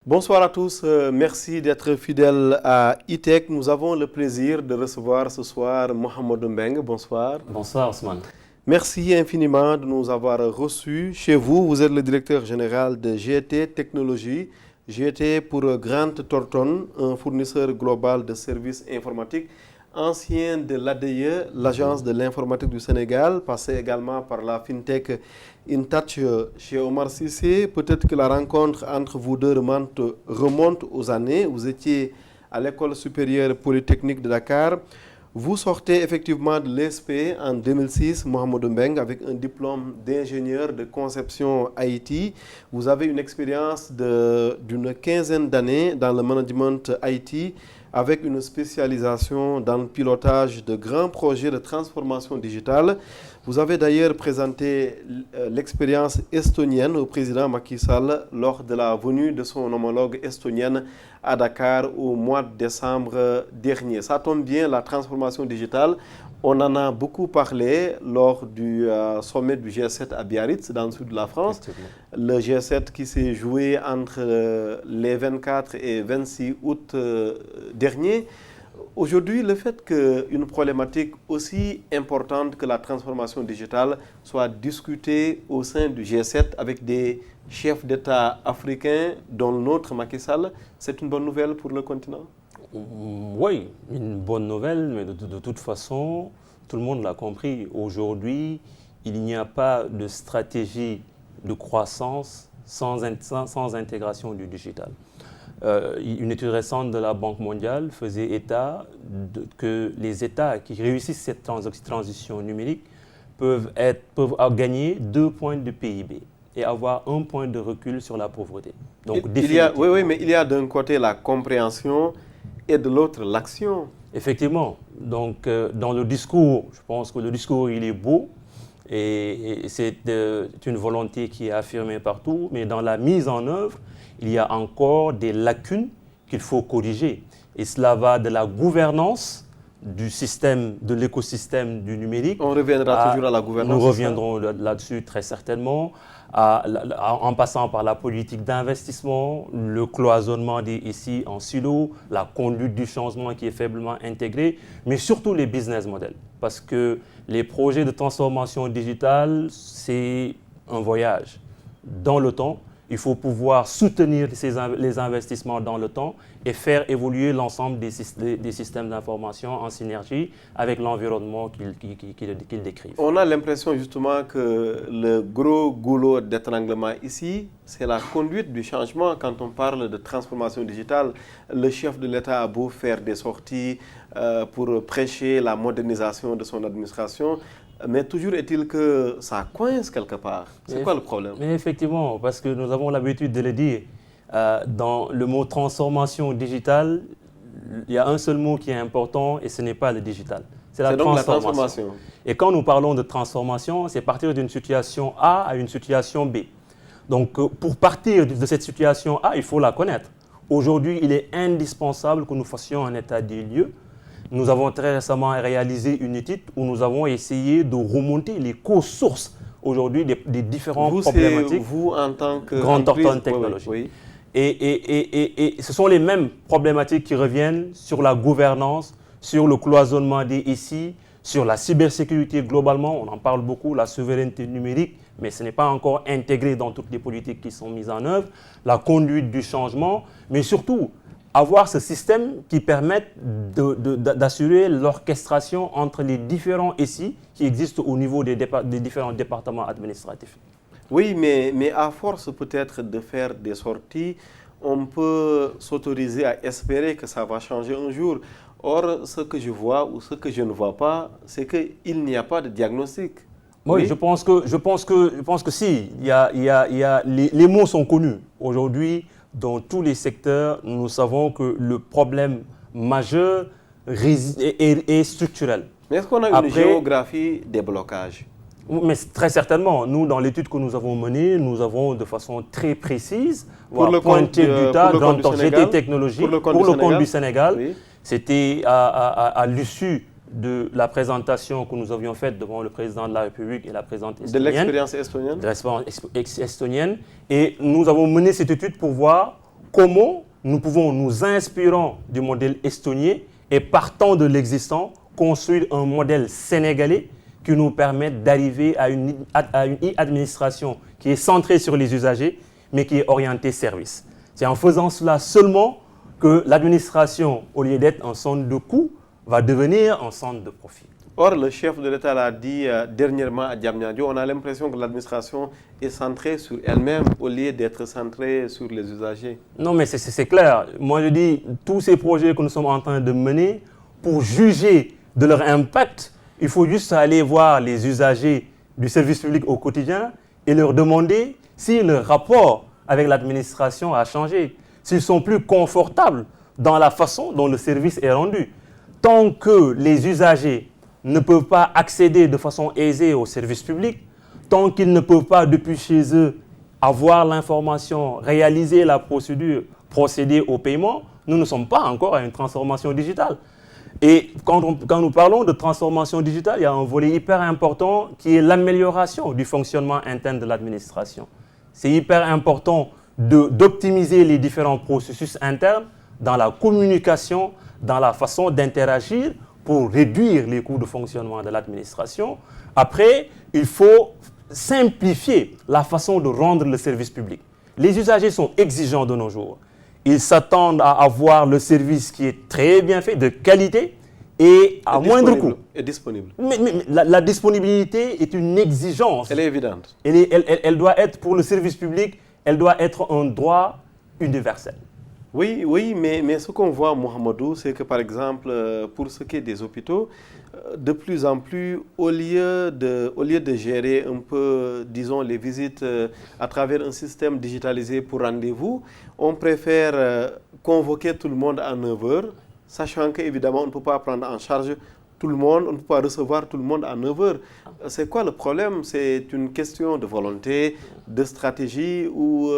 Bonsoir à tous, merci d'être fidèles à E-Tech. Nous avons le plaisir de recevoir ce soir Mohamedou Mbeng. Bonsoir. Bonsoir Ousmane. Merci infiniment de nous avoir reçus chez vous. Vous êtes le directeur général de GT Technologies. GT pour Grant Thornton, un fournisseur global de services informatiques, ancien de l'ADIE, l'Agence de l'informatique du Sénégal, passé également par la FinTech InTouch chez Omar Cissé. Peut-être que la rencontre entre vous deux remonte aux années. Vous étiez à l'École supérieure polytechnique de Dakar. Vous sortez effectivement de l'ESP en 2006, Mohamedou Mbeng, avec un diplôme d'ingénieur de conception IT. Vous avez une expérience d'une quinzaine d'années dans le management IT, avec une spécialisation dans le pilotage de grands projets de transformation digitale. Vous avez d'ailleurs présenté l'expérience estonienne au président Macky Sall lors de la venue de son homologue estonienne à Dakar au mois de décembre dernier. Ça tombe bien, la transformation digitale, on en a beaucoup parlé lors du sommet du G7 à Biarritz, dans le sud de la France. Le G7 qui s'est joué entre les 24 et 26 août dernier. Aujourd'hui, le fait qu'une problématique aussi importante que la transformation digitale soit discutée au sein du G7 avec des chefs d'État africains, dont notre Macky Sall, c'est une bonne nouvelle pour le continent? Oui, une bonne nouvelle, mais de toute façon, tout le monde l'a compris. Aujourd'hui, il n'y a pas de stratégie de croissance sans intégration du digital. Une étude récente de la Banque mondiale faisait état que les États qui réussissent cette transition numérique peuvent gagner 2 points de PIB et avoir 1 point de recul sur la pauvreté. Donc, oui, mais il y a d'un côté la compréhension et de l'autre l'action. Effectivement. Donc, dans le discours, je pense que le discours, il est beau et c'est une volonté qui est affirmée partout, mais dans la mise en œuvre, il y a encore des lacunes qu'il faut corriger. Et cela va de la gouvernance du système, de l'écosystème du numérique. On reviendra toujours à la gouvernance. Nous reviendrons là-dessus très certainement, en passant par la politique d'investissement, le cloisonnement des SI en silo, la conduite du changement qui est faiblement intégrée, mais surtout les business models. Parce que les projets de transformation digitale, c'est un voyage dans le temps. Il faut pouvoir soutenir les investissements dans le temps et faire évoluer l'ensemble des systèmes d'information en synergie avec l'environnement qu'ils décrivent. On a l'impression justement que le gros goulot d'étranglement ici, c'est la conduite du changement. Quand on parle de transformation digitale, le chef de l'État a beau faire des sorties pour prêcher la modernisation de son administration, mais toujours est-il que ça coince quelque part. C'est quoi le problème? Mais effectivement, parce que nous avons l'habitude de le dire, dans le mot transformation digitale, il y a un seul mot qui est important et ce n'est pas le digital. C'est la transformation. Et quand nous parlons de transformation, c'est partir d'une situation A à une situation B. Donc pour partir de cette situation A, il faut la connaître. Aujourd'hui, il est indispensable que nous fassions un état des lieux. Nous avons très récemment réalisé une étude où nous avons essayé de remonter les causes sources aujourd'hui des différentes problématiques. Vous, en tant que Grant Thornton Technologies. Oui. Et ce sont les mêmes problématiques qui reviennent sur la gouvernance, sur le cloisonnement des SI, sur la cybersécurité globalement. On en parle beaucoup, la souveraineté numérique, mais ce n'est pas encore intégré dans toutes les politiques qui sont mises en œuvre. La conduite du changement, mais surtout avoir ce système qui permette d'assurer l'orchestration entre les différents SI qui existent au niveau des différents départements administratifs. Oui, mais à force peut-être de faire des sorties, on peut s'autoriser à espérer que ça va changer un jour. Or, ce que je vois ou ce que je ne vois pas, c'est qu'il n'y a pas de diagnostic. Oui, je pense que si, les mots sont connus. Aujourd'hui, dans tous les secteurs, nous savons que le problème majeur est structurel. Mais est-ce qu'on a une géographie des blocages? Mais très certainement. Nous, dans l'étude que nous avons menée, nous avons de façon très précise pointé du tas Grant Thornton Technologies pour le compte du Sénégal. Oui. C'était à l'issue de la présentation que nous avions faite devant le président de la République et la présidente estonienne. De l'expérience estonienne? De l'expérience estonienne. Et nous avons mené cette étude pour voir comment nous pouvons nous inspirer du modèle estonien et partant de l'existant, construire un modèle sénégalais qui nous permette d'arriver à une e-administration qui est centrée sur les usagers, mais qui est orientée service. C'est en faisant cela seulement que l'administration, au lieu d'être un centre de coûts, va devenir un centre de profit. Or, le chef de l'État l'a dit dernièrement à Diamniadio, on a l'impression que l'administration est centrée sur elle-même au lieu d'être centrée sur les usagers. Non, mais c'est clair. Moi, je dis, tous ces projets que nous sommes en train de mener, pour juger de leur impact, il faut juste aller voir les usagers du service public au quotidien et leur demander si leur rapport avec l'administration a changé, s'ils sont plus confortables dans la façon dont le service est rendu. Tant que les usagers ne peuvent pas accéder de façon aisée au service public, tant qu'ils ne peuvent pas depuis chez eux avoir l'information, réaliser la procédure, procéder au paiement, nous ne sommes pas encore à une transformation digitale. Et quand nous parlons de transformation digitale, il y a un volet hyper important qui est l'amélioration du fonctionnement interne de l'administration. C'est hyper important d'optimiser les différents processus internes dans la communication, dans la façon d'interagir pour réduire les coûts de fonctionnement de l'administration. Après, il faut simplifier la façon de rendre le service public. Les usagers sont exigeants de nos jours. Ils s'attendent à avoir le service qui est très bien fait, de qualité et à moindre coût. Et disponible. Mais la disponibilité est une exigence. Elle est évidente. Elle doit être, pour le service public, elle doit être un droit universel. Oui, mais ce qu'on voit, Mohamedou, c'est que par exemple, pour ce qui est des hôpitaux, de plus en plus, au lieu de gérer un peu, disons, les visites à travers un système digitalisé pour rendez-vous, on préfère convoquer tout le monde à 9 h, sachant qu'évidemment, on ne peut pas prendre en charge tout le monde, on ne peut pas recevoir tout le monde à 9 h. C'est quoi le problème? C'est une question de volonté, de stratégie ou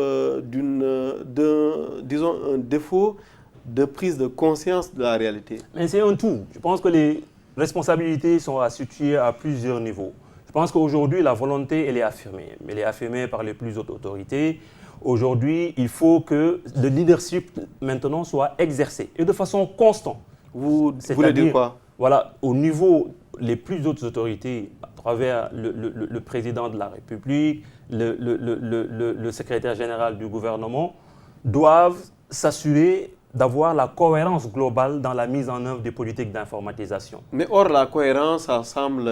disons, un défaut de prise de conscience de la réalité? Mais c'est un tout. Je pense que les responsabilités sont à situer à plusieurs niveaux. Je pense qu'aujourd'hui, la volonté, elle est affirmée. Elle est affirmée par les plus hautes autorités. Aujourd'hui, il faut que le leadership maintenant soit exercé et de façon constante. Vous voulez dire quoi? Voilà, au niveau les plus hautes autorités, à travers le président de la République, le secrétaire général du gouvernement, doivent s'assurer d'avoir la cohérence globale dans la mise en œuvre des politiques d'informatisation. Mais or, la cohérence, ça semble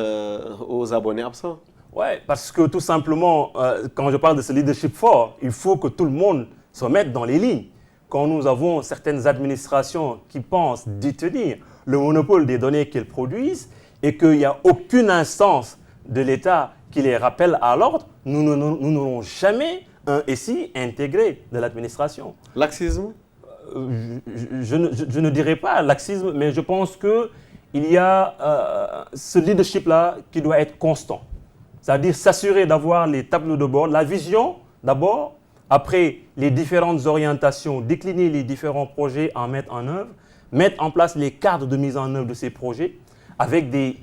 aux abonnés absents. Oui, parce que tout simplement, quand je parle de ce leadership fort, il faut que tout le monde se mette dans les lignes. Quand nous avons certaines administrations qui pensent détenir le monopole des données qu'elles produisent et qu'il n'y a aucune instance de l'État qui les rappelle à l'ordre, nous n'aurons jamais un SI intégré de l'administration. Laxisme? Je ne dirais pas laxisme, mais je pense qu'il y a ce leadership-là qui doit être constant. C'est-à-dire s'assurer d'avoir les tableaux de bord, la vision d'abord, après les différentes orientations, décliner les différents projets à mettre en œuvre, mettre en place les cadres de mise en œuvre de ces projets avec des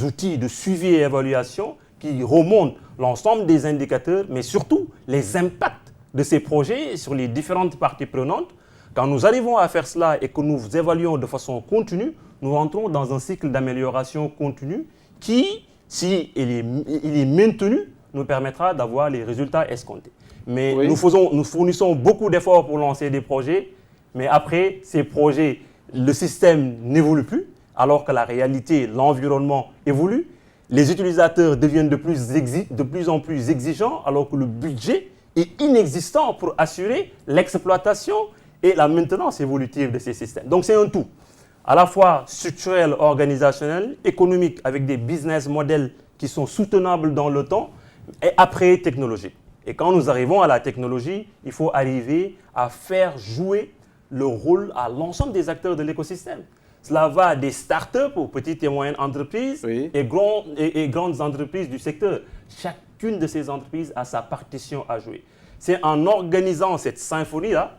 outils de suivi et évaluation qui remontent l'ensemble des indicateurs, mais surtout les impacts de ces projets sur les différentes parties prenantes. Quand nous arrivons à faire cela et que nous évaluons de façon continue, nous rentrons dans un cycle d'amélioration continue qui, si il est maintenu, nous permettra d'avoir les résultats escomptés. Mais oui, nous fournissons beaucoup d'efforts pour lancer des projets, mais après, ces projets, le système n'évolue plus, alors que la réalité, l'environnement évolue. Les utilisateurs deviennent de plus en plus exigeants, alors que le budget est inexistant pour assurer l'exploitation et la maintenance évolutive de ces systèmes. Donc c'est un tout, à la fois structurel, organisationnel, économique, avec des business models qui sont soutenables dans le temps, et après technologique. Et quand nous arrivons à la technologie, il faut arriver à faire jouer le rôle à l'ensemble des acteurs de l'écosystème. Cela va des startups aux petites et moyennes entreprises et grandes entreprises du secteur. Chacune de ces entreprises a sa partition à jouer. C'est en organisant cette symphonie-là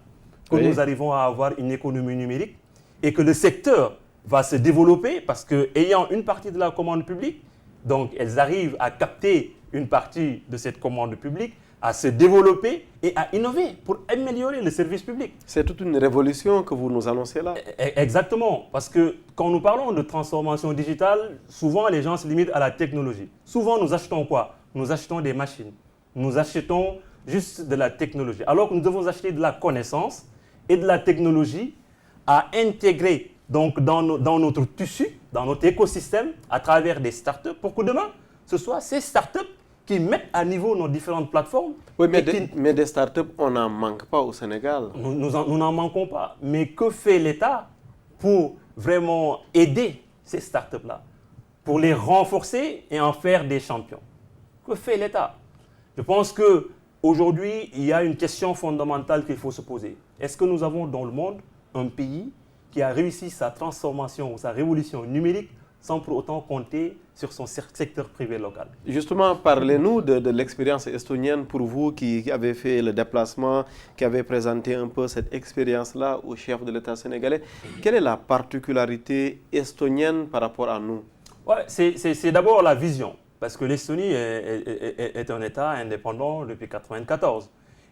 que nous arrivons à avoir une économie numérique et que le secteur va se développer parce qu'ayant une partie de la commande publique, donc elles arrivent à capter une partie de cette commande publique à se développer et à innover pour améliorer le service public. C'est toute une révolution que vous nous annoncez là. Exactement, parce que quand nous parlons de transformation digitale, souvent les gens se limitent à la technologie. Souvent nous achetons quoi? Nous achetons des machines, nous achetons juste de la technologie. Alors que nous devons acheter de la connaissance et de la technologie à intégrer donc dans notre tissu, dans notre écosystème, à travers des startups, pour que demain, ce soit ces startups qui mettent à niveau nos différentes plateformes. Oui, mais des startups, on n'en manque pas au Sénégal. Nous n'en manquons pas. Mais que fait l'État pour vraiment aider ces startups-là, pour les renforcer et en faire des champions? Que fait l'État? Je pense qu'aujourd'hui, il y a une question fondamentale qu'il faut se poser. Est-ce que nous avons dans le monde un pays qui a réussi sa transformation ou sa révolution numérique sans pour autant compter sur son secteur privé local? Justement, parlez-nous de l'expérience estonienne pour vous qui avez fait le déplacement, qui avez présenté un peu cette expérience-là au chef de l'État sénégalais. Quelle est la particularité estonienne par rapport à nous? Ouais, c'est d'abord la vision, parce que l'Estonie est un État indépendant depuis 1994.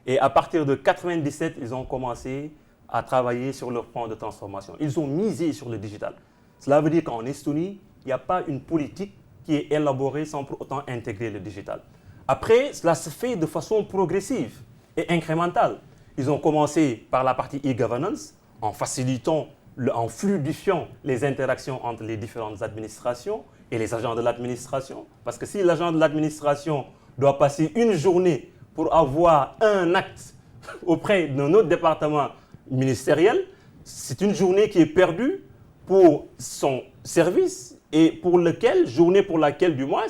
Et à partir de 1997, ils ont commencé à travailler sur leur plan de transformation. Ils ont misé sur le digital. Cela veut dire qu'en Estonie, il n'y a pas une politique qui est élaborée sans pour autant intégrer le digital. Après, cela se fait de façon progressive et incrémentale. Ils ont commencé par la partie e-governance, en facilitant, en fluidifiant les interactions entre les différentes administrations et les agents de l'administration. Parce que si l'agent de l'administration doit passer une journée pour avoir un acte auprès d'un autre département ministériel, c'est une journée qui est perdue pour son service et journée pour laquelle, du moins,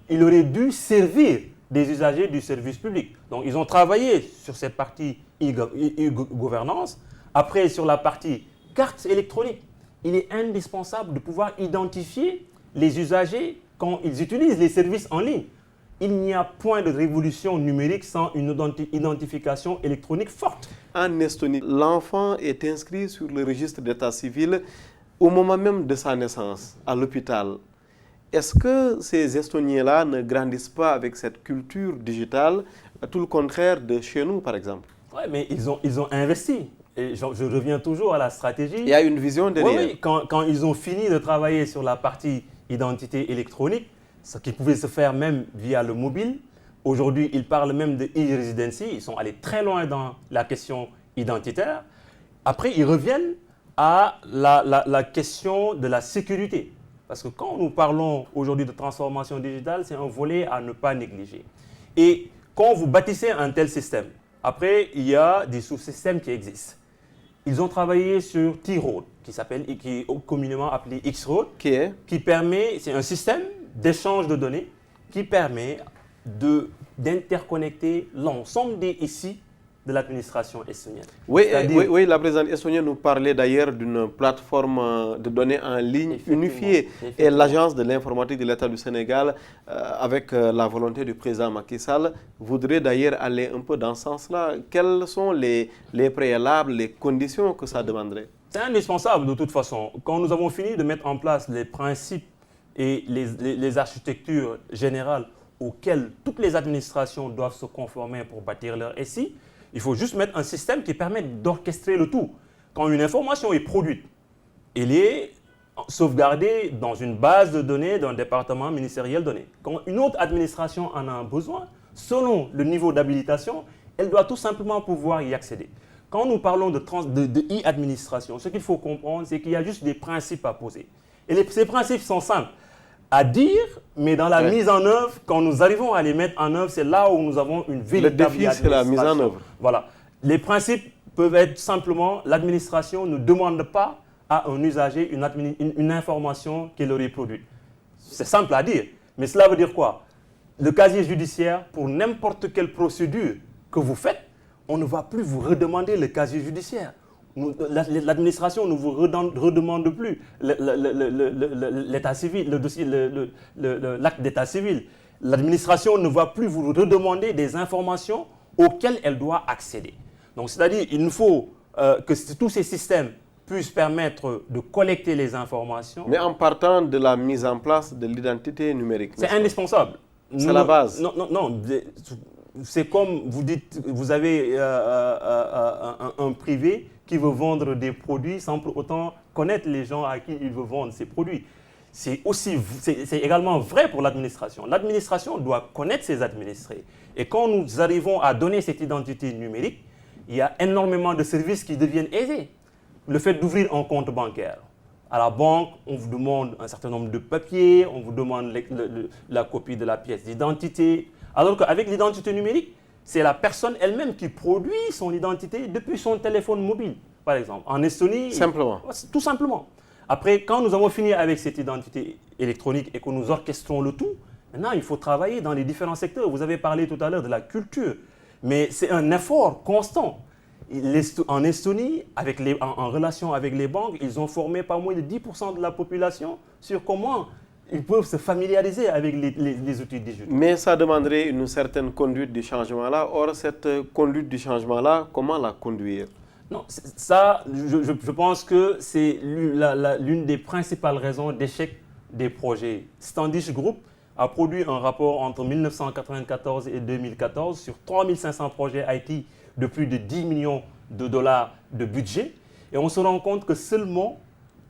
il aurait dû servir des usagers du service public. Donc, ils ont travaillé sur cette partie e-gouvernance. Après, sur la partie carte électronique, il est indispensable de pouvoir identifier les usagers quand ils utilisent les services en ligne. Il n'y a point de révolution numérique sans une identification électronique forte. En Estonie, l'enfant est inscrit sur le registre d'état civil au moment même de sa naissance, à l'hôpital. Est-ce que ces Estoniens-là ne grandissent pas avec cette culture digitale, tout le contraire de chez nous, par exemple? Oui, mais ils ont investi. Et je reviens toujours à la stratégie. Il y a une vision derrière. Oui, quand ils ont fini de travailler sur la partie identité électronique, ce qui pouvait se faire même via le mobile, aujourd'hui, ils parlent même de e-residency. Ils sont allés très loin dans la question identitaire. Après, ils reviennent à la question de la sécurité. Parce que quand nous parlons aujourd'hui de transformation digitale, c'est un volet à ne pas négliger. Et quand vous bâtissez un tel système, après, il y a des sous-systèmes qui existent. Ils ont travaillé sur T-Road, qui est communément appelé X-Road, qui permet, c'est un système d'échange de données qui permet d'interconnecter l'ensemble des ICI de l'administration estonienne. Oui, la présidente estonienne nous parlait d'ailleurs d'une plateforme de données en ligne unifiée. Et l'Agence de l'informatique de l'État du Sénégal, avec la volonté du président Macky Sall, voudrait d'ailleurs aller un peu dans ce sens-là. Quels sont les préalables, les conditions que ça demanderait? C'est indispensable de toute façon. Quand nous avons fini de mettre en place les principes et les architectures générales auxquelles toutes les administrations doivent se conformer pour bâtir leur SI, il faut juste mettre un système qui permet d'orchestrer le tout. Quand une information est produite, elle est sauvegardée dans une base de données d'un département ministériel donné. Quand une autre administration en a un besoin, selon le niveau d'habilitation, elle doit tout simplement pouvoir y accéder. Quand nous parlons de e-administration, ce qu'il faut comprendre, c'est qu'il y a juste des principes à poser. Et ces principes sont simples à dire, mais dans la mise en œuvre, quand nous arrivons à les mettre en œuvre, c'est là où nous avons une véritable administration. Le défi, c'est la mise en œuvre. Voilà. Les principes peuvent être simplement, l'administration ne demande pas à un usager une information qu'elle aurait produite. C'est simple à dire, mais cela veut dire quoi? Le casier judiciaire, pour n'importe quelle procédure que vous faites, on ne va plus vous redemander le casier judiciaire. L'administration ne vous redemande plus l'état civil, le dossier, l'acte d'état civil. L'administration ne va plus vous redemander des informations auxquelles elle doit accéder. Donc, c'est-à-dire qu'il nous faut que tous ces systèmes puissent permettre de collecter les informations. Mais en partant de la mise en place de l'identité numérique. C'est indispensable. C'est la base. Non. C'est comme vous dites, vous avez un privé qui veut vendre des produits sans pour autant connaître les gens à qui il veut vendre ces produits. C'est également vrai pour l'administration. L'administration doit connaître ses administrés. Et quand nous arrivons à donner cette identité numérique, il y a énormément de services qui deviennent aisés. Le fait d'ouvrir un compte bancaire. À la banque, on vous demande un certain nombre de papiers, on vous demande la copie de la pièce d'identité. Alors qu'avec l'identité numérique, c'est la personne elle-même qui produit son identité depuis son téléphone mobile, par exemple. En Estonie... Simplement. Tout simplement. Après, quand nous avons fini avec cette identité électronique et que nous orchestrons le tout, maintenant, il faut travailler dans les différents secteurs. Vous avez parlé tout à l'heure de la culture, mais c'est un effort constant. En Estonie, en relation avec les banques, ils ont formé pas moins de 10% de la population sur comment ils peuvent se familiariser avec les outils digitaux. Mais ça demanderait une certaine conduite du changement-là. Or, cette conduite du changement-là, comment la conduire? Non, ça, je pense que c'est l'une des principales raisons d'échec des projets. Standish Group a produit un rapport entre 1994 et 2014 sur 3500 projets IT de plus de 10 millions de dollars de budget. Et on se rend compte que seulement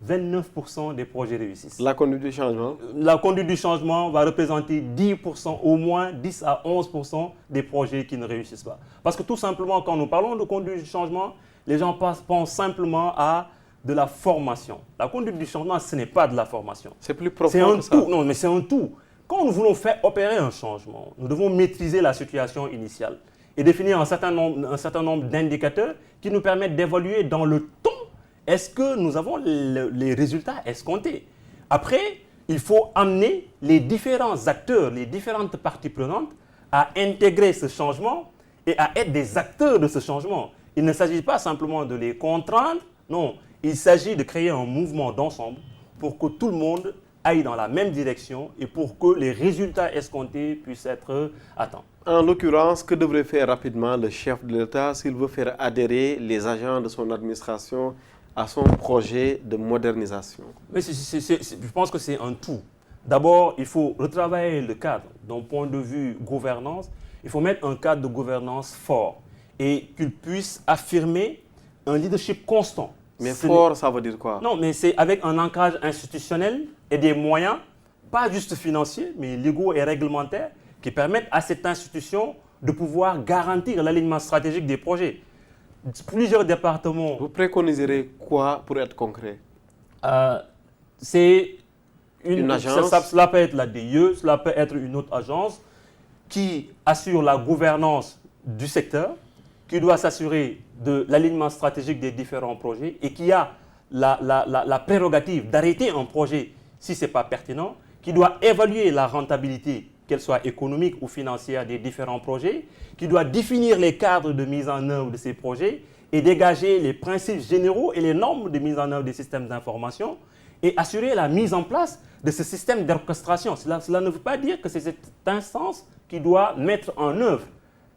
29% des projets réussissent. La conduite du changement? La conduite du changement va représenter 10%, au moins 10 à 11% des projets qui ne réussissent pas. Parce que tout simplement, quand nous parlons de conduite du changement, les gens pensent simplement à de la formation. La conduite du changement, ce n'est pas de la formation. C'est plus profond que ça. Non, mais c'est un tout. Quand nous voulons faire opérer un changement, nous devons maîtriser la situation initiale et définir un certain nombre d'indicateurs qui nous permettent d'évaluer dans le temps est-ce que nous avons les résultats escomptés. Après, il faut amener les différents acteurs, les différentes parties prenantes à intégrer ce changement et à être des acteurs de ce changement. Il ne s'agit pas simplement de les contraindre, non. Il s'agit de créer un mouvement d'ensemble pour que tout le monde aille dans la même direction et pour que les résultats escomptés puissent être atteints. En l'occurrence, que devrait faire rapidement le chef de l'État s'il veut faire adhérer les agents de son administration à son projet de modernisation? Mais je pense que c'est un tout. D'abord, il faut retravailler le cadre d'un point de vue gouvernance. Il faut mettre un cadre de gouvernance fort et qu'il puisse affirmer un leadership constant. Mais fort, ça veut dire quoi? Non, mais c'est avec un ancrage institutionnel et des moyens, pas juste financiers, mais légaux et réglementaires, qui permettent à cette institution de pouvoir garantir l'alignement stratégique des projets. Plusieurs départements... Vous préconiserez quoi pour être concret? C'est une agence? Cela peut être la DIE, cela peut être une autre agence qui assure la gouvernance du secteur, qui doit s'assurer de l'alignement stratégique des différents projets et qui a la prérogative d'arrêter un projet si ce n'est pas pertinent, qui doit évaluer la rentabilité, qu'elle soit économique ou financière, des différents projets, qui doit définir les cadres de mise en œuvre de ces projets et dégager les principes généraux et les normes de mise en œuvre des systèmes d'information et assurer la mise en place de ce système d'orchestration. Cela ne veut pas dire que c'est cette instance qui doit mettre en œuvre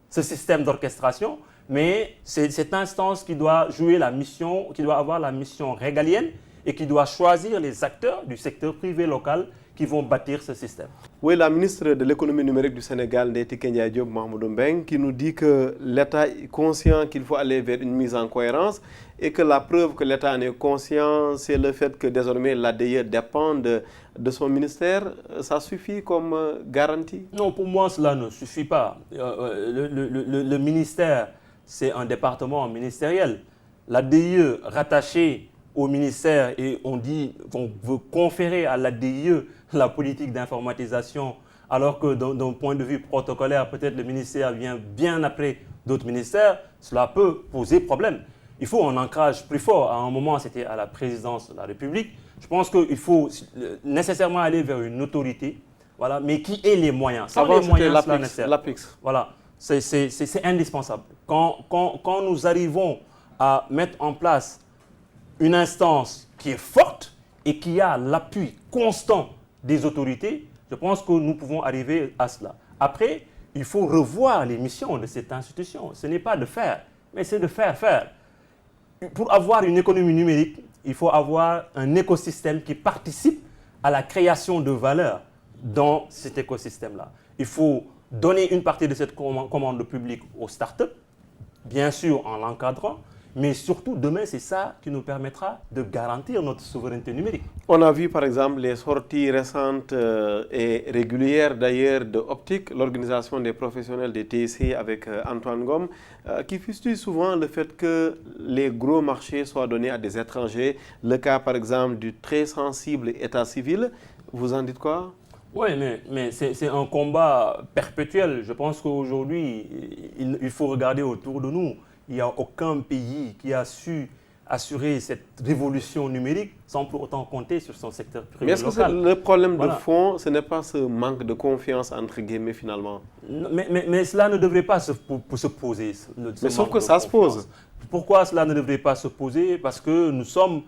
ce système d'orchestration, mais c'est cette instance qui doit jouer la mission, qui doit avoir la mission régalienne et qui doit choisir les acteurs du secteur privé local qui vont bâtir ce système. Oui, la ministre de l'économie numérique du Sénégal, Ndeye Tické Diop Mahamadou Mbengue, qui nous dit que l'État est conscient qu'il faut aller vers une mise en cohérence et que la preuve que l'État en est conscient, c'est le fait que désormais l'ADIE dépend de son ministère. Ça suffit comme garantie? Non, pour moi, cela ne suffit pas. Le ministère, c'est un département ministériel. L'ADIE rattachée au ministère et on veut conférer à l'ADIE la politique d'informatisation alors que d'un point de vue protocolaire, peut-être le ministère vient bien après d'autres ministères, cela peut poser problème. Il faut un ancrage plus fort. À un moment, c'était à la présidence de la République. Je pense qu'il faut nécessairement aller vers une autorité, voilà, mais qui ait les moyens. Sans les moyens, l'APIX. Voilà, c'est indispensable. Quand nous arrivons à mettre en place une instance qui est forte et qui a l'appui constant des autorités, je pense que nous pouvons arriver à cela. Après, il faut revoir les missions de cette institution. Ce n'est pas de faire, mais c'est de faire. Pour avoir une économie numérique, il faut avoir un écosystème qui participe à la création de valeur dans cet écosystème-là. Il faut donner une partie de cette commande publique aux startups, bien sûr en l'encadrant, mais surtout demain, c'est ça qui nous permettra de garantir notre souveraineté numérique. On a vu par exemple les sorties récentes et régulières d'ailleurs de Optic, l'organisation des professionnels des TIC avec Antoine Gomme, qui fustige souvent le fait que les gros marchés soient donnés à des étrangers. Le cas par exemple du très sensible état civil, vous en dites quoi? Oui, mais c'est un combat perpétuel. Je pense qu'aujourd'hui, il faut regarder autour de nous. Il n'y a aucun pays qui a su assurer cette révolution numérique sans pour autant compter sur son secteur privé. Mais est-ce que le problème de fond, ce n'est pas ce manque de confiance entre guillemets finalement? Mais cela ne devrait pas se poser. Mais sauf que ça se pose. Pourquoi cela ne devrait pas se poser? Parce que nous sommes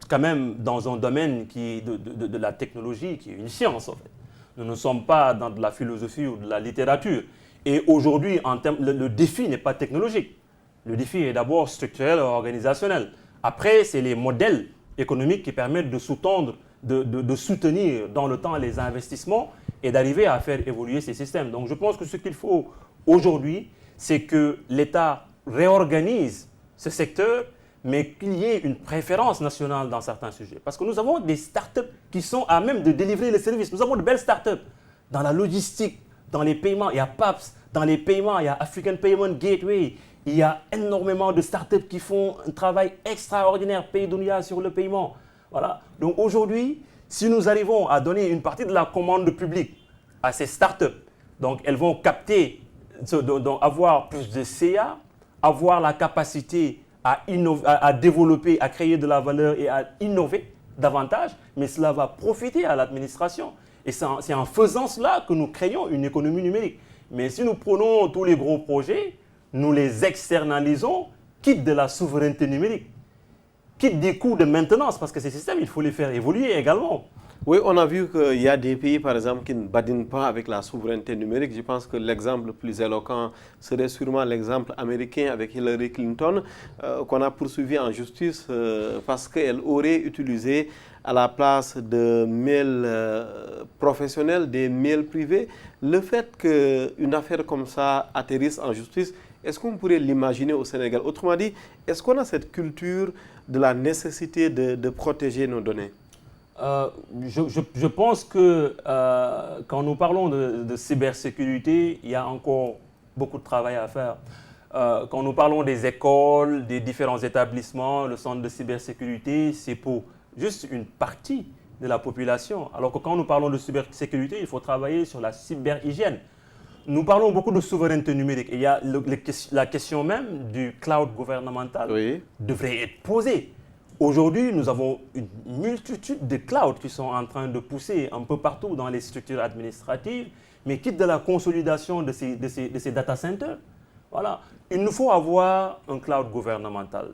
quand même dans un domaine qui est de la technologie, qui est une science en fait. Nous ne sommes pas dans de la philosophie ou de la littérature. Et aujourd'hui, le défi n'est pas technologique. Le défi est d'abord structurel et organisationnel. Après, c'est les modèles économiques qui permettent de sous-tendre, de soutenir dans le temps les investissements et d'arriver à faire évoluer ces systèmes. Donc je pense que ce qu'il faut aujourd'hui, c'est que l'État réorganise ce secteur, mais qu'il y ait une préférence nationale dans certains sujets. Parce que nous avons des startups qui sont à même de délivrer les services. Nous avons de belles startups dans la logistique, dans les paiements. Il y a PAPS, dans les paiements, il y a African Payment Gateway. Il y a énormément de startups qui font un travail extraordinaire, Paydunia sur le paiement. Voilà. Donc aujourd'hui, si nous arrivons à donner une partie de la commande publique à ces startups, donc elles vont capter, donc avoir plus de CA, avoir la capacité à innover, à développer, à créer de la valeur et à innover davantage, mais cela va profiter à l'administration. Et c'est en faisant cela que nous créons une économie numérique. Mais si nous prenons tous les gros projets, nous les externalisons, quitte de la souveraineté numérique, quitte des coûts de maintenance, parce que ces systèmes, il faut les faire évoluer également. Oui, on a vu qu'il y a des pays, par exemple, qui ne badinent pas avec la souveraineté numérique. Je pense que l'exemple le plus éloquent serait sûrement l'exemple américain avec Hillary Clinton, qu'on a poursuivi en justice parce qu'elle aurait utilisé à la place de mails professionnels des mails privés. Le fait qu'une affaire comme ça atterrisse en justice, est-ce qu'on pourrait l'imaginer au Sénégal? Autrement dit, est-ce qu'on a cette culture de la nécessité de protéger nos données? Je pense que quand nous parlons de cybersécurité, il y a encore beaucoup de travail à faire. Quand nous parlons des écoles, des différents établissements, le centre de cybersécurité, c'est pour juste une partie de la population. Alors que quand nous parlons de cybersécurité, il faut travailler sur la cyberhygiène. Nous parlons beaucoup de souveraineté numérique et il y a la question même du cloud gouvernemental devrait être posée. Aujourd'hui, nous avons une multitude de clouds qui sont en train de pousser un peu partout dans les structures administratives, mais quitte de la consolidation de ces data centers. Voilà. Il nous faut avoir un cloud gouvernemental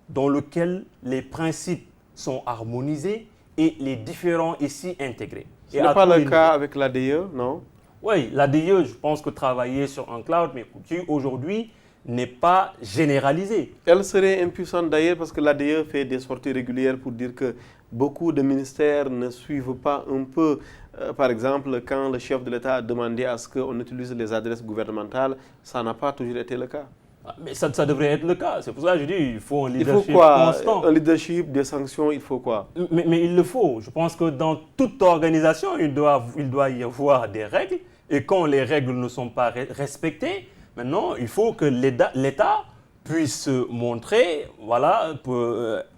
dans lequel les principes sont harmonisés et les différents ici intégrés. Ce n'est pas le cas avec l'ADE, non? Oui, l'ADE, je pense que travailler sur un cloud, mais qui aujourd'hui n'est pas généralisée. Elle serait impuissante d'ailleurs parce que l'ADE fait des sorties régulières pour dire que beaucoup de ministères ne suivent pas un peu. Par exemple, quand le chef de l'État a demandé à ce qu'on utilise les adresses gouvernementales, ça n'a pas toujours été le cas. Mais ça devrait être le cas. C'est pour ça que je dis qu'il faut un leadership constant. Un leadership, des sanctions, il faut quoi? Mais il le faut. Je pense que dans toute organisation, il doit y avoir des règles. Et quand les règles ne sont pas respectées, maintenant, il faut que l'État puisse montrer, voilà,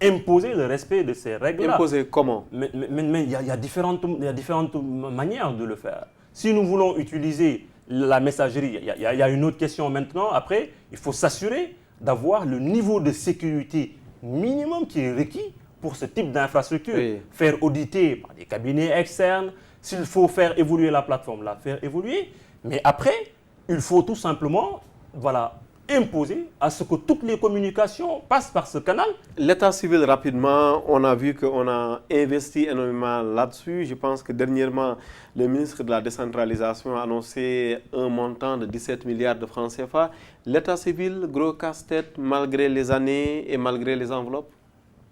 imposer le respect de ces règles-là. Imposer comment? Mais il y a différentes manières de le faire. Si nous voulons utiliser la messagerie, il y a une autre question maintenant. Après, il faut s'assurer d'avoir le niveau de sécurité minimum qui est requis pour ce type d'infrastructure. Oui. Faire auditer par des cabinets externes. S'il faut faire évoluer la plateforme, la faire évoluer. Mais après, il faut tout simplement, voilà, imposer à ce que toutes les communications passent par ce canal. L'état civil, rapidement, on a vu qu'on a investi énormément là-dessus. Je pense que dernièrement, le ministre de la décentralisation a annoncé un montant de 17 milliards de francs CFA. L'état civil, gros casse-tête, malgré les années et malgré les enveloppes?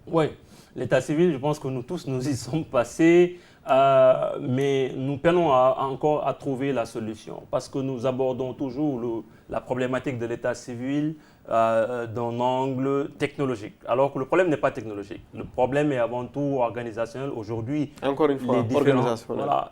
Oui, l'état civil, je pense que nous tous, nous y sommes passés. mais nous peinons encore à trouver la solution parce que nous abordons toujours la problématique de l'état civil d'un angle technologique, alors que le problème n'est pas technologique. Le problème est avant tout organisationnel. Aujourd'hui, encore une fois,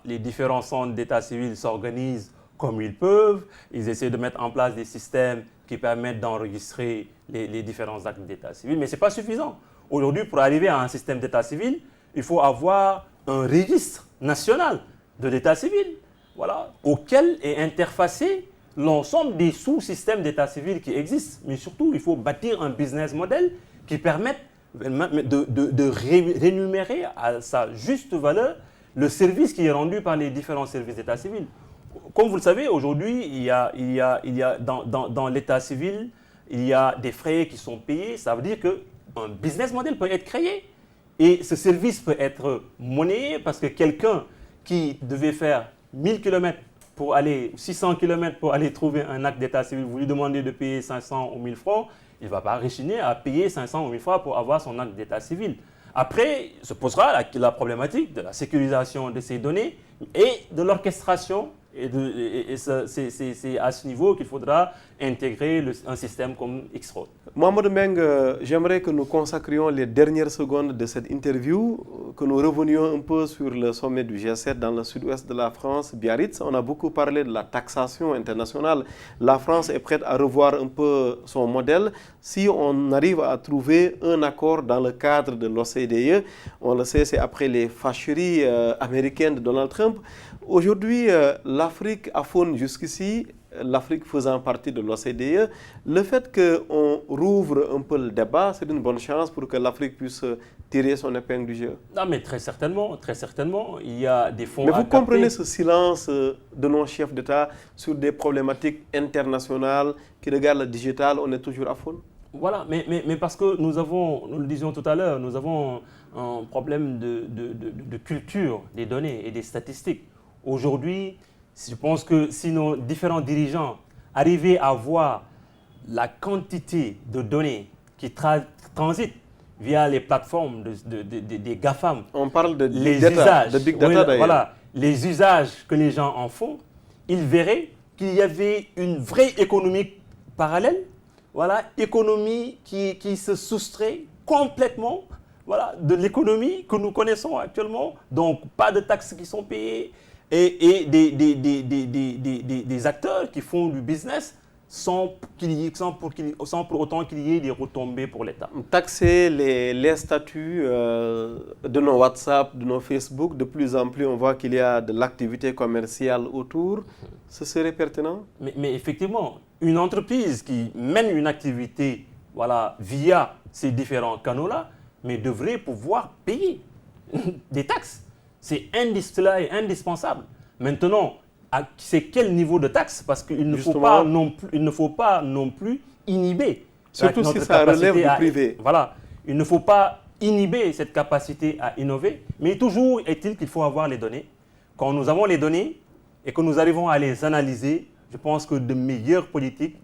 les différents centres d'état civil s'organisent comme ils peuvent. Ils essaient de mettre en place des systèmes qui permettent d'enregistrer les différents actes d'état civil, mais ce n'est pas suffisant. Aujourd'hui, pour arriver à un système d'état civil, il faut avoir un registre national de l'état civil, voilà, auquel est interfacé l'ensemble des sous-systèmes d'état civil qui existent. Mais surtout, il faut bâtir un business model qui permette de rémunérer à sa juste valeur le service qui est rendu par les différents services d'état civil. Comme vous le savez, aujourd'hui, il y a dans l'état civil, il y a des frais qui sont payés. Ça veut dire qu'un business model peut être créé. Et ce service peut être monnayé parce que quelqu'un qui devait faire 1000 km pour aller, 600 km pour aller trouver un acte d'état civil, vous lui demandez de payer 500 ou 1000 francs, il ne va pas rechigner à payer 500 ou 1000 francs pour avoir son acte d'état civil. Après, se posera la problématique de la sécurisation de ces données et de l'orchestration. Et c'est à ce niveau qu'il faudra intégrer un système comme X-Road. Mohamed Meng, j'aimerais que nous consacrions les dernières secondes de cette interview, que nous revenions un peu sur le sommet du G7 dans le sud-ouest de la France, Biarritz. On a beaucoup parlé de la taxation internationale. La France est prête à revoir un peu son modèle si on arrive à trouver un accord dans le cadre de l'OCDE. On le sait, c'est après les fâcheries américaines de Donald Trump. Aujourd'hui, l'Afrique affaune jusqu'ici, l'Afrique faisant partie de l'OCDE. Le fait qu'on rouvre un peu le débat, c'est une bonne chance pour que l'Afrique puisse tirer son épingle du jeu. Non, mais très certainement, il y a des fonds. Mais vous comprenez ce silence de nos chefs d'État sur des problématiques internationales qui regardent le digital, on est toujours à faune? Voilà, mais parce que nous le disions tout à l'heure, nous avons un problème de culture des données et des statistiques. Aujourd'hui, je pense que si nos différents dirigeants arrivaient à voir la quantité de données qui transitent via les plateformes des GAFAM, on parle de big data, de big data d'ailleurs. Voilà, les usages que les gens en font, ils verraient qu'il y avait une vraie économie parallèle, voilà, économie qui se soustrait complètement, voilà, de l'économie que nous connaissons actuellement. Donc, pas de taxes qui sont payées. Et des acteurs qui font du business sans pour autant qu'il y ait des retombées pour l'État. Taxer les statuts de nos WhatsApp, de nos Facebook, de plus en plus on voit qu'il y a de l'activité commerciale autour. Ce serait pertinent? Mais effectivement, une entreprise qui mène une activité, voilà, via ces différents canaux-là, mais devrait pouvoir payer des taxes. Cela est indispensable. Maintenant, c'est quel niveau de taxe? Parce qu'il ne faut pas non plus inhiber. Surtout si ça relève du privé. Voilà. Il ne faut pas inhiber cette capacité à innover. Mais toujours est-il qu'il faut avoir les données. Quand nous avons les données et que nous arrivons à les analyser, je pense que de meilleures politiques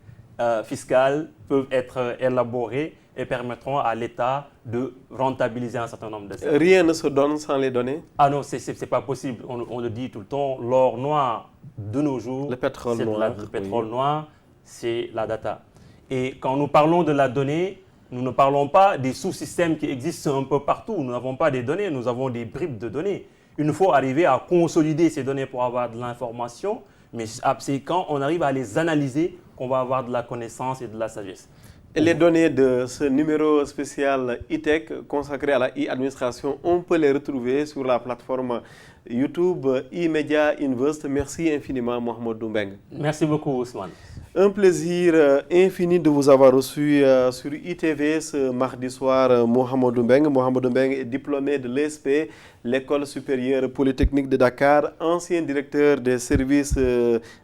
fiscales peuvent être élaborées et permettront à l'État de rentabiliser un certain nombre de services. Rien ne se donne sans les données? Ah non, ce n'est pas possible. On le dit tout le temps, l'or noir de nos jours, le pétrole noir, c'est la data. Et quand nous parlons de la donnée, nous ne parlons pas des sous-systèmes qui existent un peu partout. Nous n'avons pas des données, nous avons des bribes de données. Il nous faut arriver à consolider ces données pour avoir de l'information, mais c'est quand on arrive à les analyser qu'on va avoir de la connaissance et de la sagesse. Et les données de ce numéro spécial e-tech consacré à la e-administration, on peut les retrouver sur la plateforme YouTube e-Media Invest. Merci infiniment, Mohamed Meng. Merci beaucoup, Ousmane. Un plaisir infini de vous avoir reçu sur ITV ce mardi soir, Mohamed Meng. Mohamed Meng est diplômé de l'ESP, l'École supérieure polytechnique de Dakar, ancien directeur des services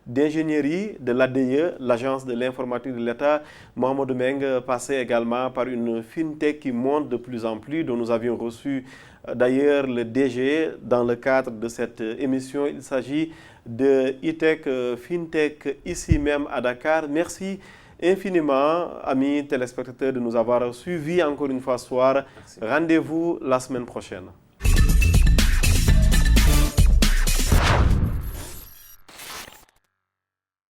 d'ingénierie de l'ADIE, l'Agence de l'informatique de l'État. Mohamed Meng passait également par une fintech qui monte de plus en plus, dont nous avions reçu d'ailleurs le DG dans le cadre de cette émission. Il s'agit de e-tech, fintech, ici même à Dakar. Merci infiniment, amis téléspectateurs, de nous avoir suivis encore une fois ce soir. Rendez-vous la semaine prochaine.